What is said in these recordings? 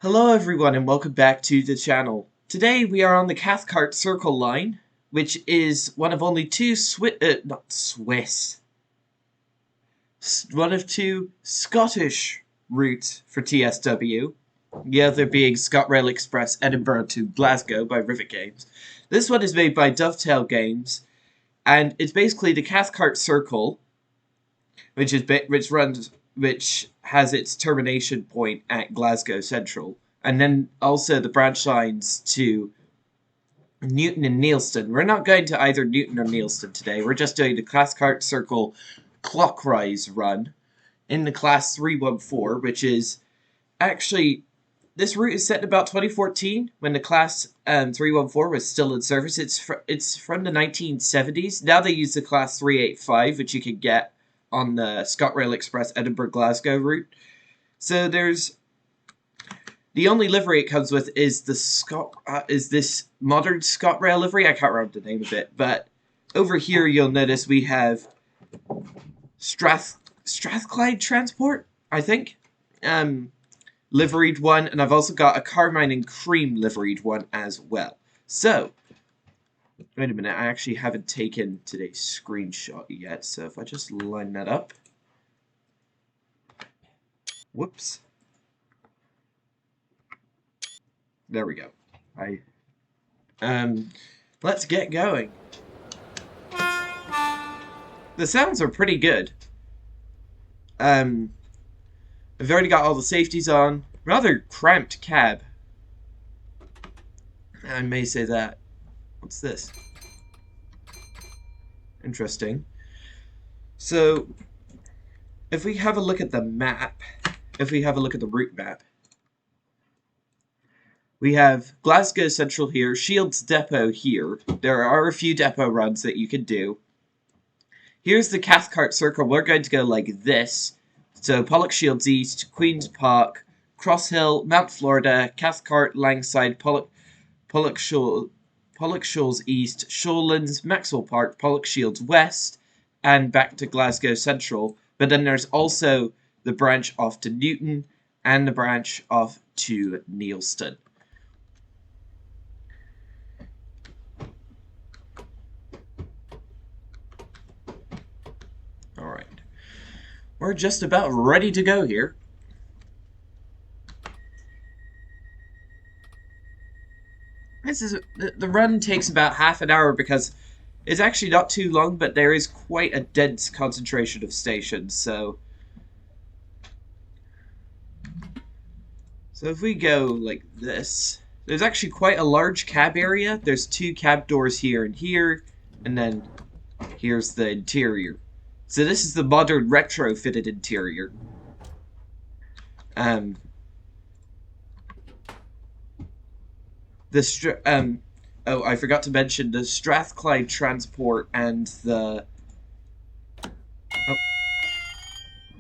Hello everyone and welcome back to the channel. Today we are on the Cathcart Circle line, which is one of only two one of two Scottish routes for TSW. The other being ScotRail Express Edinburgh to Glasgow by Rivet Games. This one is made by Dovetail Games, and it's basically the Cathcart Circle, which has its termination point at Glasgow Central, and then also the branch lines to Newton and Neilston. We're not going to either Newton or Neilston today. We're just doing the Cathcart Circle clockwise run in the class 314, which is actually, this route is set in about 2014 when the class 314 was still in service. It's from the 1970s. Now they use the class 385, which you can get on the ScotRail Express Edinburgh Glasgow route. So there's the only livery it comes with is this modern ScotRail livery. I can't remember the name of it, but over here you'll notice we have Strathclyde Transport, I think, liveried one, and I've also got a Carmine and Cream liveried one as well. So wait a minute, I actually haven't taken today's screenshot yet, so if I just line that up. Whoops. There we go. Let's get going. The sounds are pretty good. I've already got all the safeties on. Rather cramped cab. I may say that. What's this? Interesting. So, if we have a look at the map, if we have a look at the route map, we have Glasgow Central here, Shields Depot here. There are a few depot runs that you can do. Here's the Cathcart Circle. We're going to go like this. So, Pollock Shields East, Queen's Park, Cross Hill, Mount Florida, Cathcart, Langside, Pollock Shoals East, Shawlands, Maxwell Park, Pollock Shields West, and back to Glasgow Central. But then there's also the branch off to Newton and the branch off to Neilston. Alright. We're just about ready to go here. The run takes about half an hour because it's actually not too long, but there is quite a dense concentration of stations, so if we go like this, there's actually quite a large cab area. There's two cab doors here, and then here's the interior. So this is the modern retrofitted interior. Oh, I forgot to mention the Strathclyde Transport and the... Oh,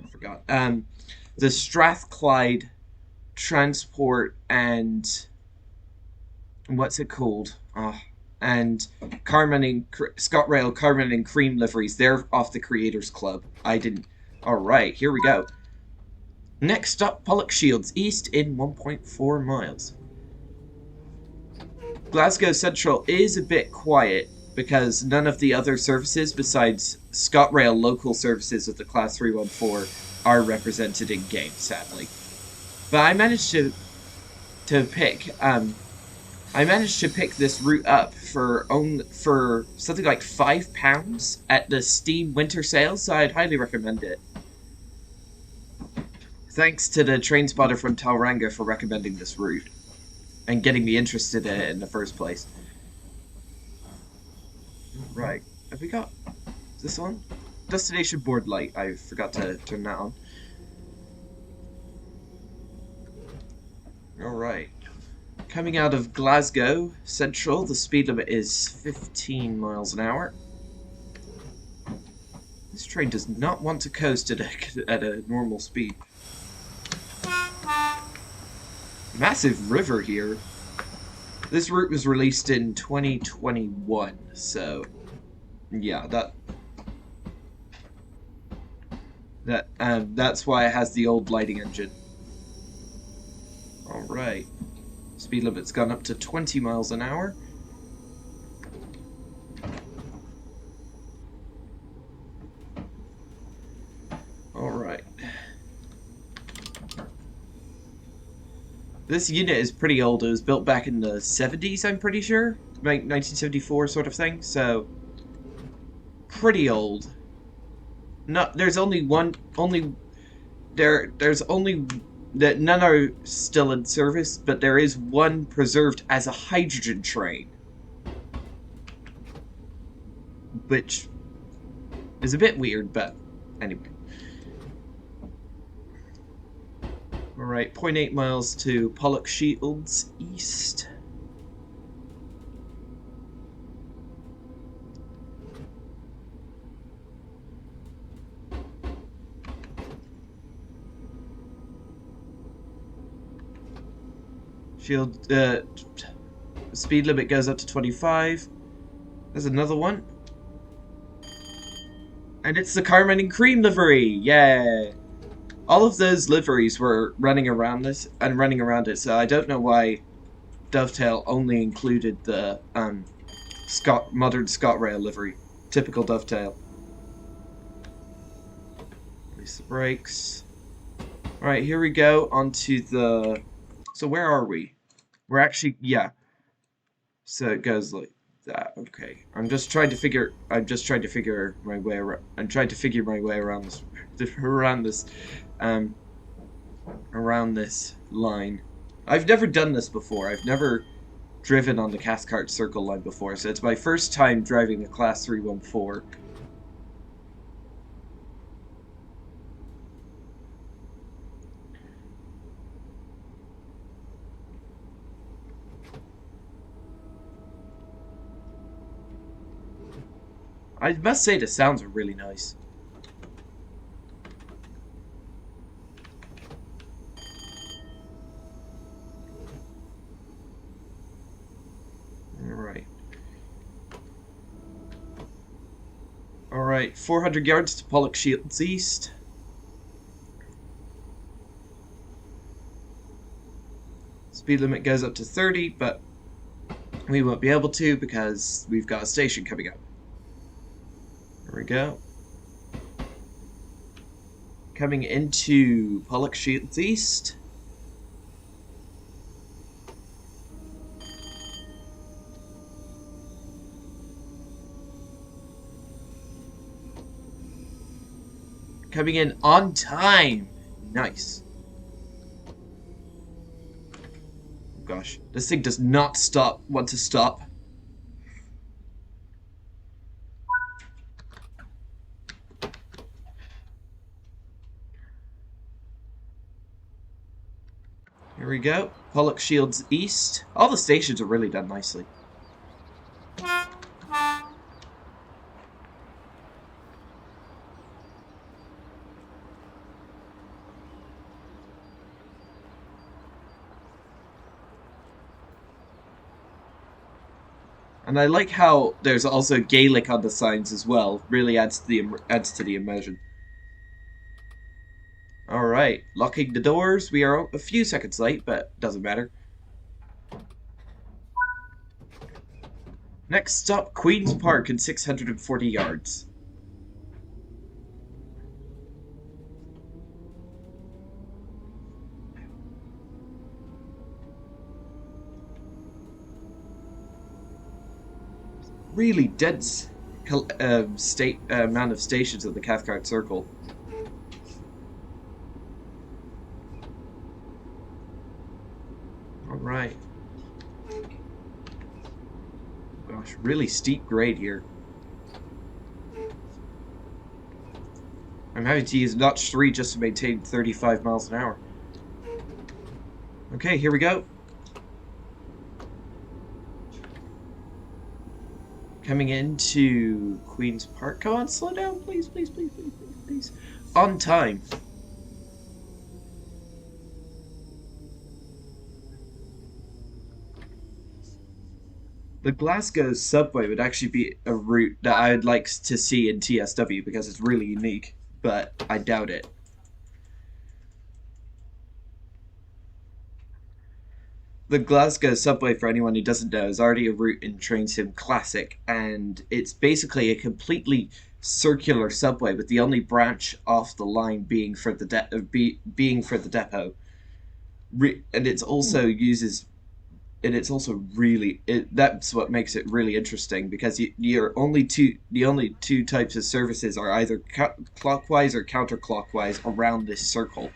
I forgot. The Strathclyde Transport and... What's it called? And ScotRail Carmine and Cream liveries. They're off the Creators Club. I didn't... Alright, here we go. Next stop, Pollock Shields East in 1.4 miles. Glasgow Central is a bit quiet because none of the other services besides ScotRail local services of the Class 314 are represented in game, sadly. But I managed to pick this route up for something like £5 at the Steam Winter Sale, so I'd highly recommend it. Thanks to the train spotter from Tauranga for recommending this route and getting me interested in it in the first place. Right, have we got this on? Destination board light, I forgot to turn that on. Alright. Coming out of Glasgow Central, the speed limit is 15 miles an hour. This train does not want to coast at a normal speed. Massive river here. This route was released in 2021, so yeah, that's why it has the old lighting engine. All Alright. Speed limit's gone up to 20 miles an hour. Alright. This unit is pretty old. It was built back in the 70s, I'm pretty sure. Like 1974 sort of thing, so pretty old. There's only that none are still in service, but there is one preserved as a hydrogen train, which is a bit weird, but anyway. Alright, 0.8 miles to Pollock Shields east. Speed limit goes up to 25. There's another one. And it's the Carmine and Cream livery! Yeah! All of those liveries were running around this and running around it, so I don't know why Dovetail only included the modern ScotRail livery. Typical Dovetail. Release the brakes. Alright, here we go onto the... So where are we? We're actually... Yeah. So it goes like that. Okay. I'm trying to figure my way around. I'm trying to figure my way around this around this line. I've never done this before. I've never driven on the Cathcart Circle line before, so it's my first time driving a Class 314. I must say the sounds are really nice. Alright, 400 yards to Pollock Shields East. Speed limit goes up to 30, but we won't be able to because we've got a station coming up. There we go. Coming into Pollock Shields East. Coming in on time. Nice. Oh gosh, this thing does not want to stop. Here we go. Pollock Shields East. All the stations are really done nicely. And I like how there's also Gaelic on the signs as well. Really adds to the immersion. Alright, locking the doors. We are a few seconds late, but doesn't matter. Next stop, Queen's Park in 640 yards. Really dense amount of stations at the Cathcart Circle. Alright. Gosh, really steep grade here. I'm having to use notch 3 just to maintain 35 miles an hour. Okay, here we go. Coming into Queen's Park. Come on, slow down, please, please, please, please, please, please. On time. The Glasgow subway would actually be a route that I'd like to see in TSW because it's really unique, but I doubt it. The Glasgow subway, for anyone who doesn't know, is already a route in Train Sim Classic, and it's basically a completely circular subway, with the only branch off the line being for the being for the depot. And it's also uses and it's also really that's what makes it really interesting because the only two types of services are either clockwise or counterclockwise around this circle.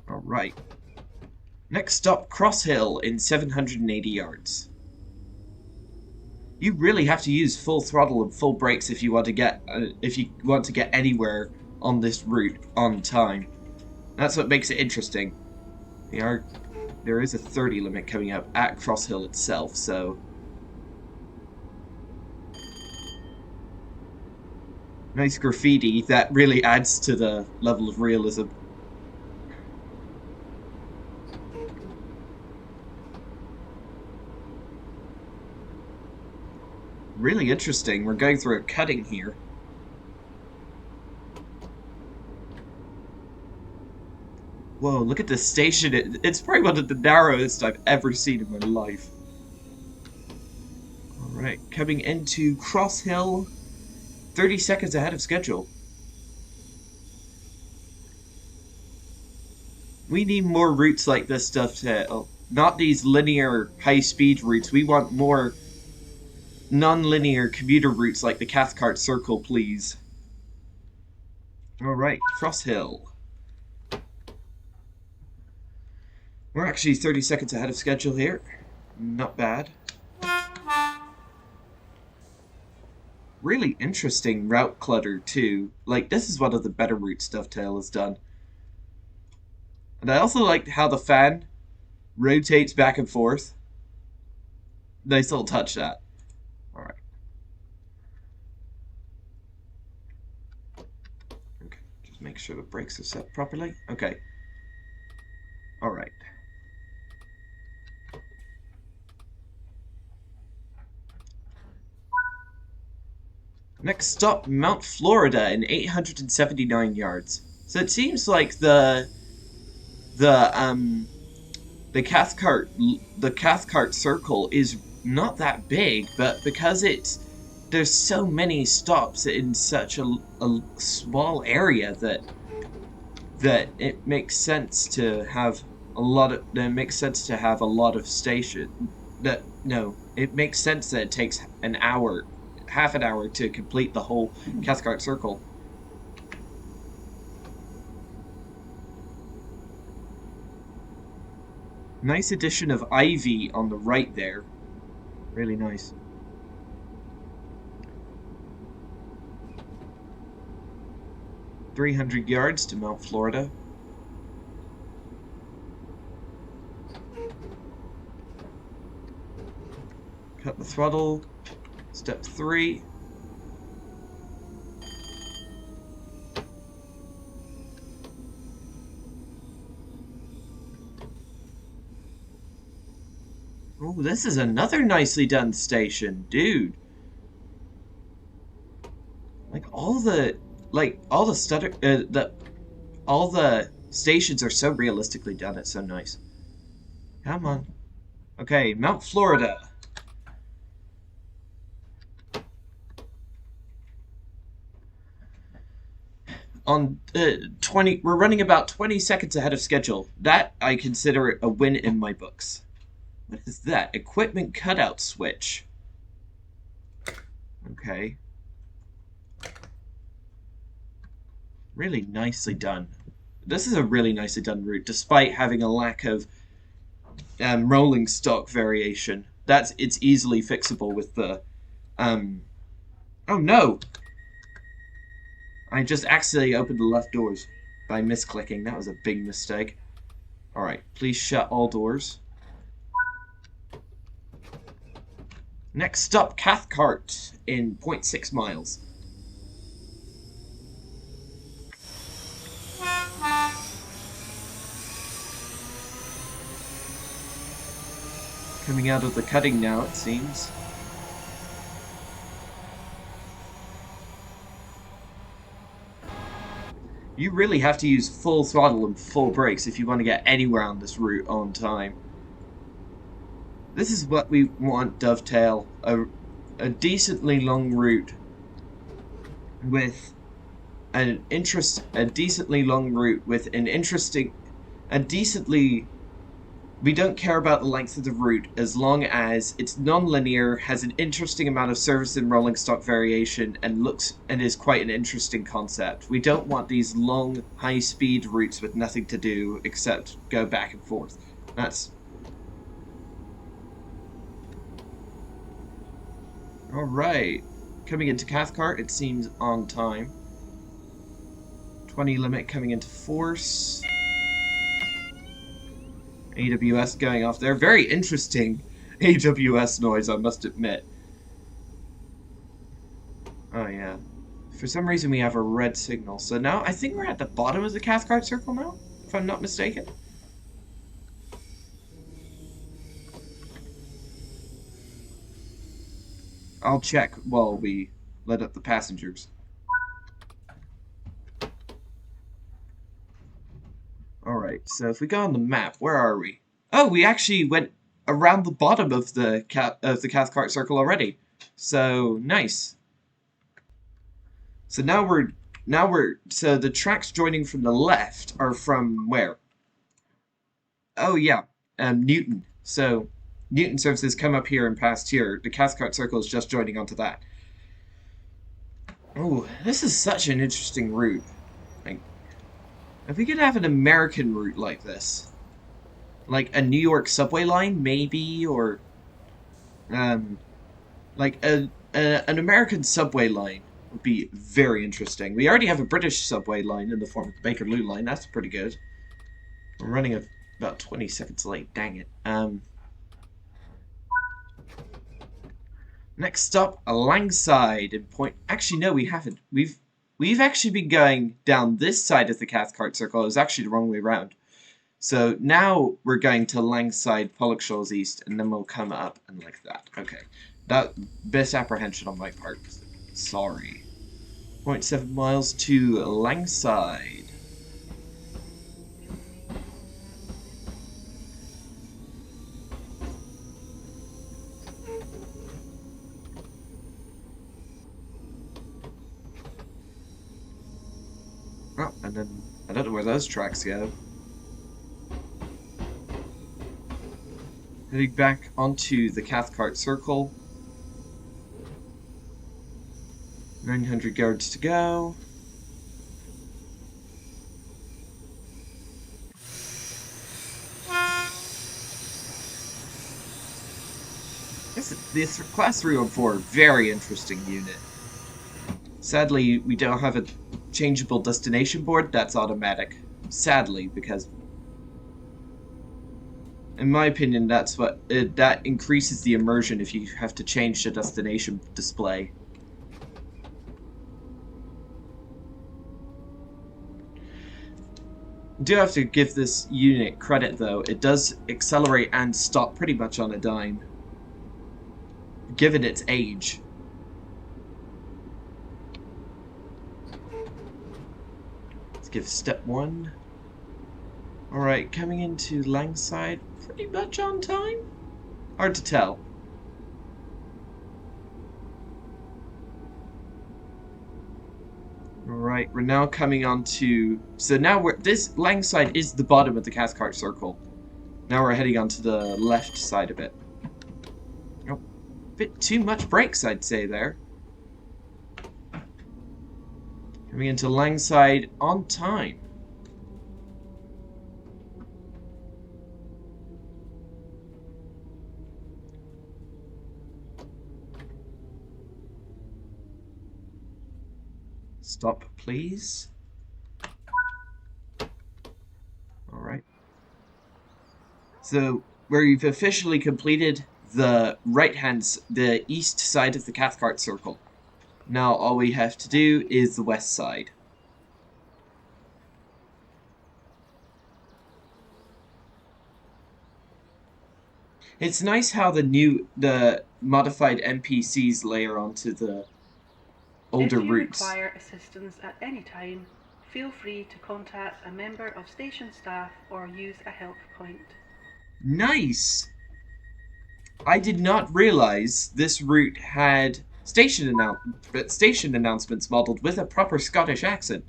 All right. Next stop, Cross Hill in 780 yards. You really have to use full throttle and full brakes if you want to get anywhere on this route on time. That's what makes it interesting. There is a 30 limit coming up at Cross Hill itself, so nice graffiti that really adds to the level of realism. Really interesting. We're going through a cutting here. Whoa, look at this station. It's probably one of the narrowest I've ever seen in my life. Alright, coming into Cross Hill, 30 seconds ahead of schedule. We need more routes like this stuff not these linear high-speed routes. We want more non-linear commuter routes like the Cathcart Circle, please. Alright, Cross Hill. We're actually 30 seconds ahead of schedule here. Not bad. Really interesting route clutter, too. Like, this is one of the better routes Dovetail has done. And I also like how the fan rotates back and forth. Nice little touch, that. Alright. Okay, just make sure the brakes are set properly. Okay. Alright. Next stop, Mount Florida in 879 yards. So it seems like the the Cathcart circle is not that big, but because there's so many stops in such a small area that it makes sense to have a lot of station that no it makes sense that it takes half an hour to complete the whole Cathcart circle. Nice addition of ivy on the right there. Really nice. "300 yards to Mount Florida." Cut the throttle. Step 3. Oh, this is another nicely done station, dude. Like all the all the stations are so realistically done. It's so nice. Come on. Okay, Mount Florida. On 20, we're running about 20 seconds ahead of schedule. That I consider a win in my books. What is that? Equipment cutout switch. Okay. Really nicely done. This is a really nicely done route, despite having a lack of rolling stock variation. It's easily fixable with the oh no! I just accidentally opened the left doors by misclicking. That was a big mistake. Alright, please shut all doors. Next stop, Cathcart in 0.6 miles. Coming out of the cutting now, it seems. You really have to use full throttle and full brakes if you want to get anywhere on this route on time. This is what we want, Dovetail. A decently long route with a decently long route with an interesting, a decently. We don't care about the length of the route as long as it's non-linear, has an interesting amount of surface and rolling stock variation, and is quite an interesting concept. We don't want these long, high-speed routes with nothing to do except go back and forth. That's all right. Coming into Cathcart, it seems on time. 20 limit coming into force. AWS going off there. Very interesting AWS noise, I must admit. Oh, yeah. For some reason, we have a red signal. So now, I think we're at the bottom of the Cathcart circle now, if I'm not mistaken. I'll check while we let up the passengers. Alright, so if we go on the map, where are we? Oh, we actually went around the bottom of the Cathcart circle already. So, nice. So so the tracks joining from the left are from where? Oh yeah, Newton. So Newton services come up here and past here. The Cathcart circle is just joining onto that. Oh, this is such an interesting route. Like, if we could have an American route like this, like a New York subway line, maybe, or um, like an American subway line would be very interesting. We already have a British subway line in the form of the Bakerloo line. That's pretty good. I'm running about 20 seconds late. Dang it. Next stop, Langside in point. Actually, no, we haven't. We've actually been going down this side of the Cathcart circle. It was actually the wrong way around. So now we're going to Langside, Pollokshaws East, and then we'll come up and like that. Okay. That misapprehension on my part. Sorry. 0.7 miles to Langside. Oh, and then I don't know where those tracks go. Heading back onto the Cathcart circle. 900 yards to go. This Class 314, very interesting unit. Sadly, we don't have a changeable destination board. That's automatic. Sadly, because in my opinion, that's what that increases the immersion if you have to change the destination display. I do have to give this unit credit though. It does accelerate and stop pretty much on a dime, given its age. Let's give step 1. Alright, coming into Langside, pretty much on time? Hard to tell. Alright, we're now coming on to... So now this Langside is the bottom of the Cathcart circle. Now we're heading on to the left side of it. Oh, bit too much brakes, I'd say, there. Coming into Langside on time. Stop, please. Alright. So, we've officially completed the the east side of the Cathcart circle. Now all we have to do is the west side. It's nice how the modified NPCs layer onto the older routes. If you require assistance at any time, feel free to contact a member of station staff or use a help point. Nice! I did not realize this route had station announcements modeled with a proper Scottish accent.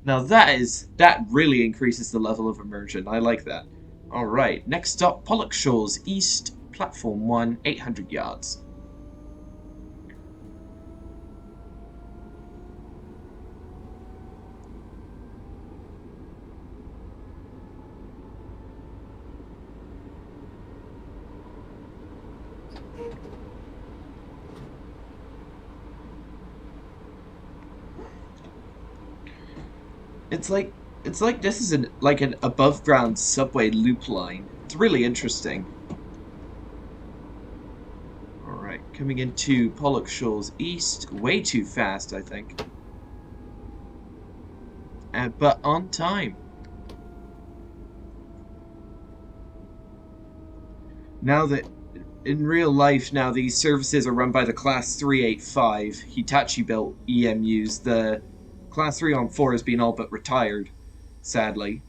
Now that really increases the level of immersion. I like that. Alright, next stop, Pollock Shoals East, Platform 1, 800 yards. It's like this is an above ground subway loop line. It's really interesting. Alright, coming into Pollock Shoals East. Way too fast, I think. But on time. Now that in real life now these services are run by the Class 385 Hitachi built EMUs. The Class 314 has been all but retired, sadly.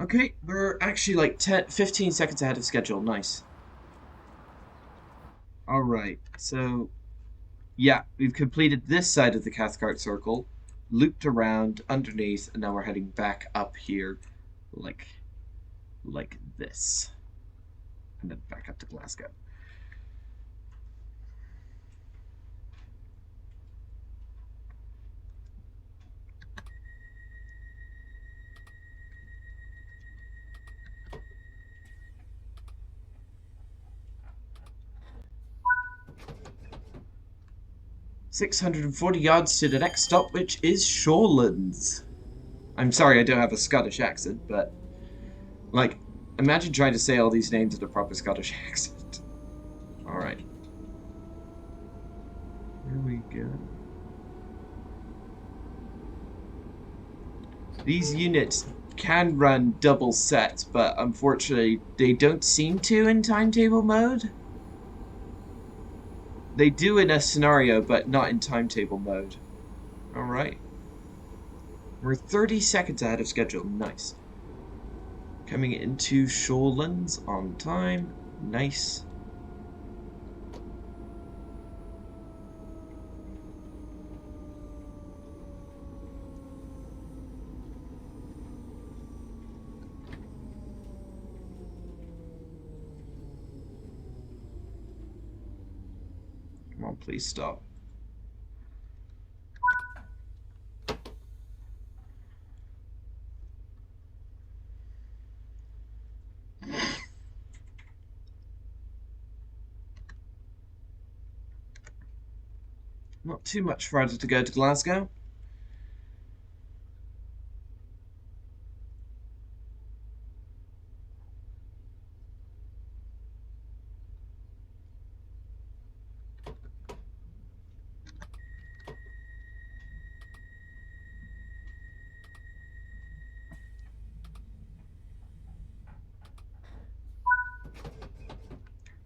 Okay, we're actually like 15 seconds ahead of schedule. Nice. Alright, so yeah, we've completed this side of the Cathcart circle, looped around underneath, and now we're heading back up here like this. And then back up to Glasgow. $640 yards to the next stop, which is Shorelands. I'm sorry I don't have a Scottish accent, but like, imagine trying to say all these names in a proper Scottish accent. Alright. Here we go. These units can run double sets, but unfortunately they don't seem to in timetable mode. They do in a scenario, but not in timetable mode. Alright. We're 30 seconds ahead of schedule. Nice. Coming into Shorelands on time. Nice. Come on, please stop. Not too much further to go to Glasgow.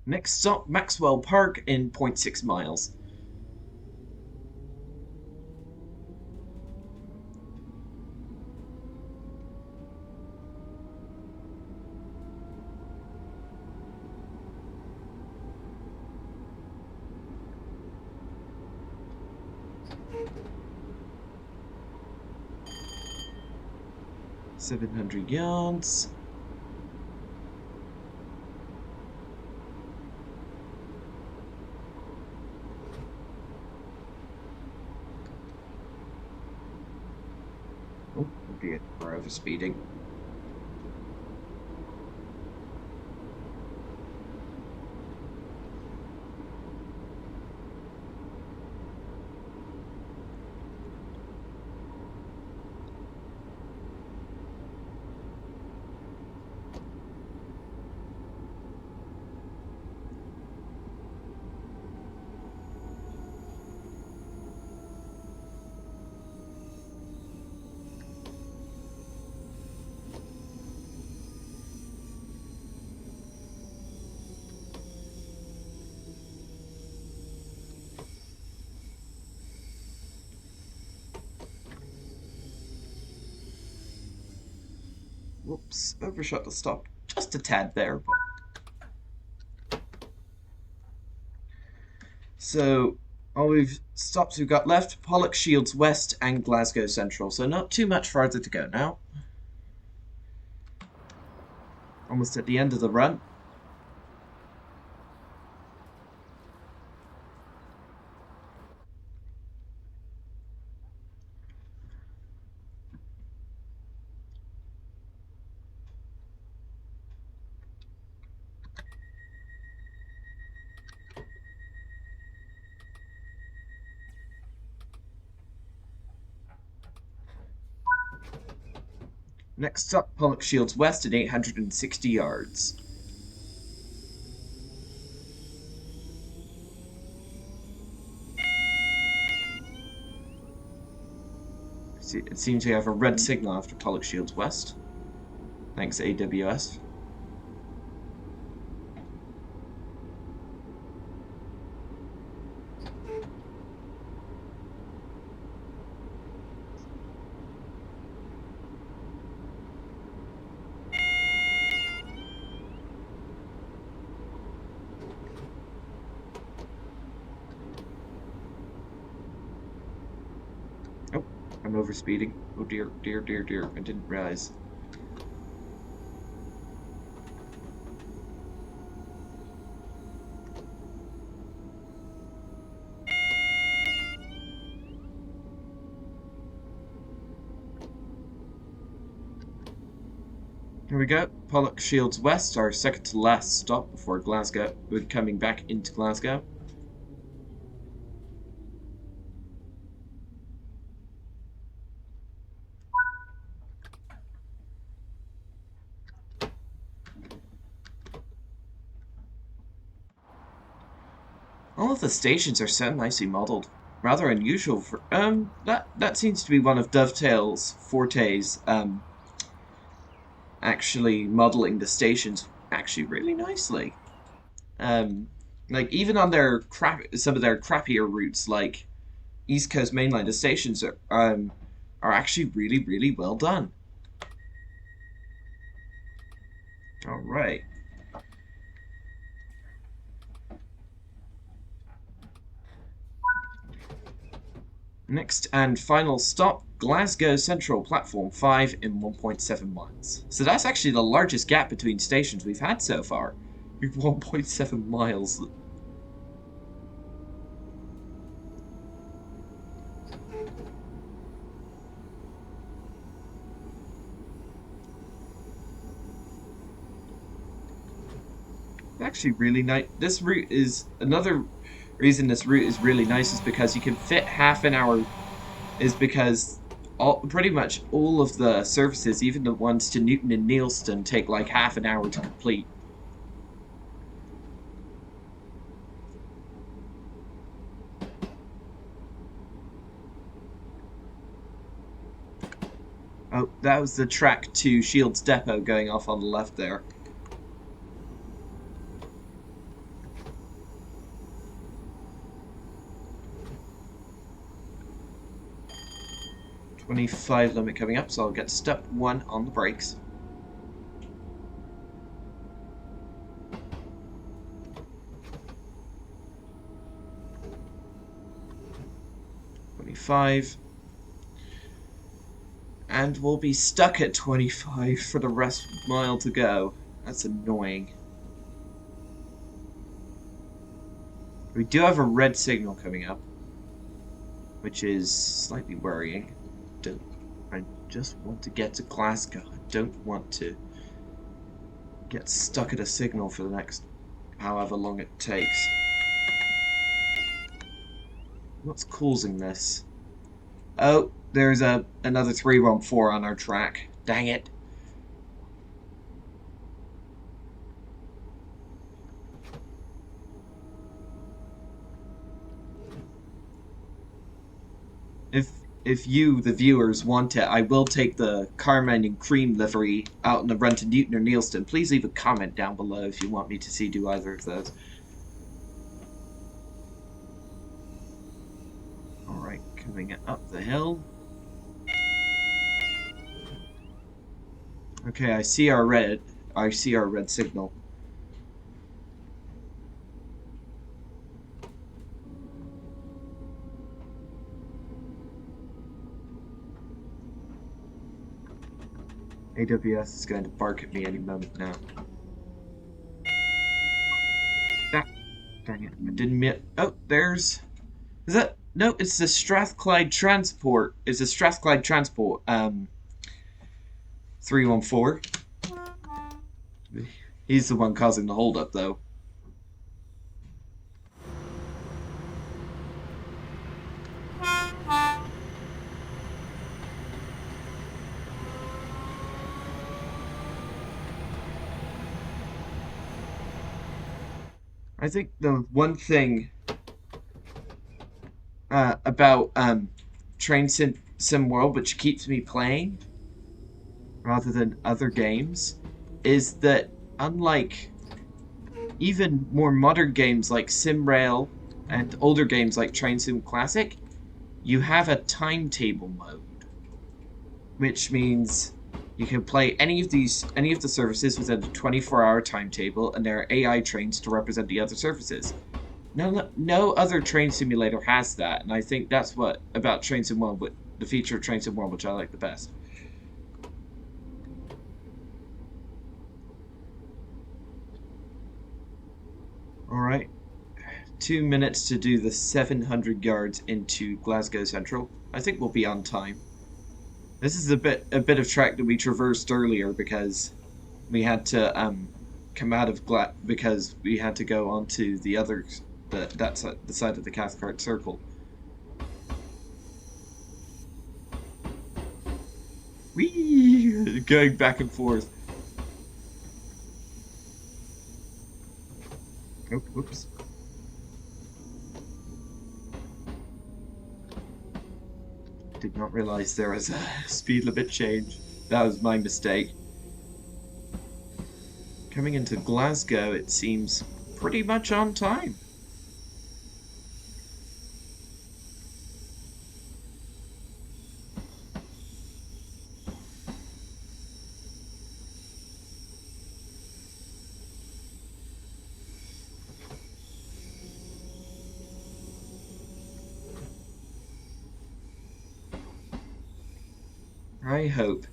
Next stop, Maxwell Park in 0.6 miles. $700. Oh, dear, we're over speeding. Oops, overshot the stop just a tad there. But... So, all we've stops we've got left, Pollock Shields West and Glasgow Central. So not too much farther to go now. Almost at the end of the run. Next stop, Pollock Shields West at 860 yards. See, it seems we have a red signal after Pollock Shields West. Thanks, AWS. Oh, I'm overspeeding. Oh dear, dear, dear, dear. I didn't realize. Here we go. Pollock Shields West, our second to last stop before Glasgow. We're coming back into Glasgow. All of the stations are so nicely modelled. Rather unusual for that seems to be one of Dovetail's fortes, actually modeling the stations actually really nicely. Like even on their some of their crappier routes, like East Coast Mainline, the stations are actually really well done. All right. Next and final stop, Glasgow Central, Platform 5 in 1.7 miles. So that's actually the largest gap between stations we've had so far. 1.7 miles. Actually really nice. This route is another reason this route is really nice is because you can fit half an hour, is because pretty much all of the services, even the ones to Newton and Neilston, take like half an hour to complete. Oh, that was the track to Shields Depot going off on the left there. .25 limit coming up, so I'll get step 1 on the brakes. .25. And we'll be stuck at 25 for the rest of the mile to go. That's annoying. We do have a red signal coming up, which is slightly worrying. I just want to get to Glasgow. I don't want to get stuck at a signal for the next however long it takes. What's causing this? Oh, there's another 314 on our track. Dang it. If you, the viewers, want it, I will take the Carmine and Cream livery out in the run to Newton or Neilston. Please leave a comment down below if you want me to do either of those. Alright, coming up the hill. Okay, I see our red. I see our red signal. AWS is going to bark at me any moment now. Ah, dang it! I didn't mean. Oh, there's. Is that? No, it's the Strathclyde Transport. It's the Strathclyde Transport. 314. He's the one causing the holdup, though. I think the one thing about Train Sim World, which keeps me playing rather than other games, is that unlike even more modern games like SimRail and older games like Train Sim Classic, you have a timetable mode, which means you can play any of the services within a 24-hour timetable, and there are AI trains to represent the other services. No other train simulator has that, and I think that's what about Train Sim World, the feature of Train Sim World, which I like the best. All right, 2 minutes to do the 700 yards into Glasgow Central. I think we'll be on time. This is a bit of track that we traversed earlier because we had to come out of because we had to go onto the other the side of the Cathcart circle. Whee! Going back and forth. Oh, whoops. Did not realize there was a speed limit change. That was my mistake. Coming into Glasgow, it seems pretty much on time. I hope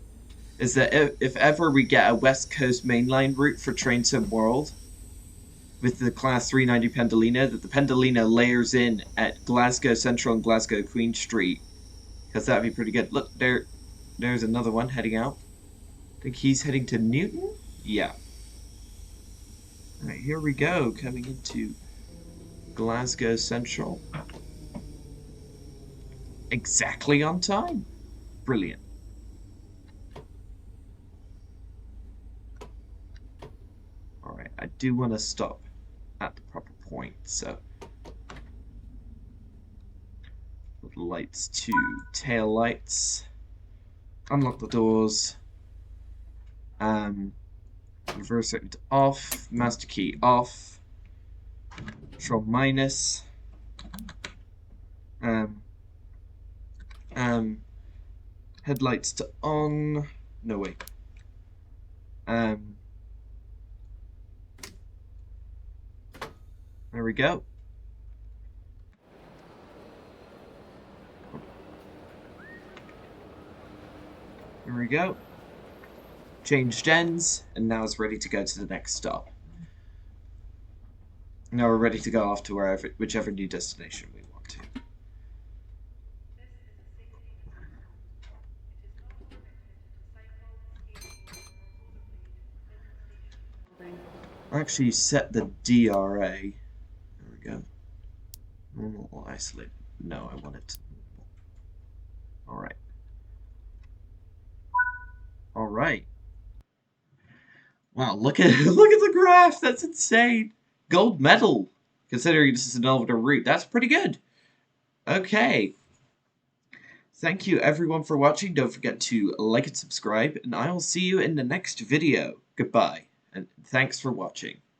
is that if ever we get a West Coast mainline route for Train Sim World with the Class 390 Pendolino, that the Pendolino layers in at Glasgow Central and Glasgow Queen Street, because that'd be pretty good. Look, there's another one heading out. I think he's heading to Newton? Yeah. Alright, here we go, coming into Glasgow Central. Exactly on time. Brilliant. Alright, I do want to stop at the proper point, so lights to tail lights. Unlock the doors. Reverse it off. Master key off. Control minus. Headlights to on. No, wait. There we go. There we go. Changed ends, and now it's ready to go to the next stop. Now we're ready to go off to whichever new destination we want to. I'll actually set the DRA. There we go. Normal or isolated. No, I want it to normal. Alright. Alright. Wow, look at the graph! That's insane! Gold medal! Considering this is an elevator route. That's pretty good. Okay. Thank you everyone for watching. Don't forget to like and subscribe, and I will see you in the next video. Goodbye, and thanks for watching.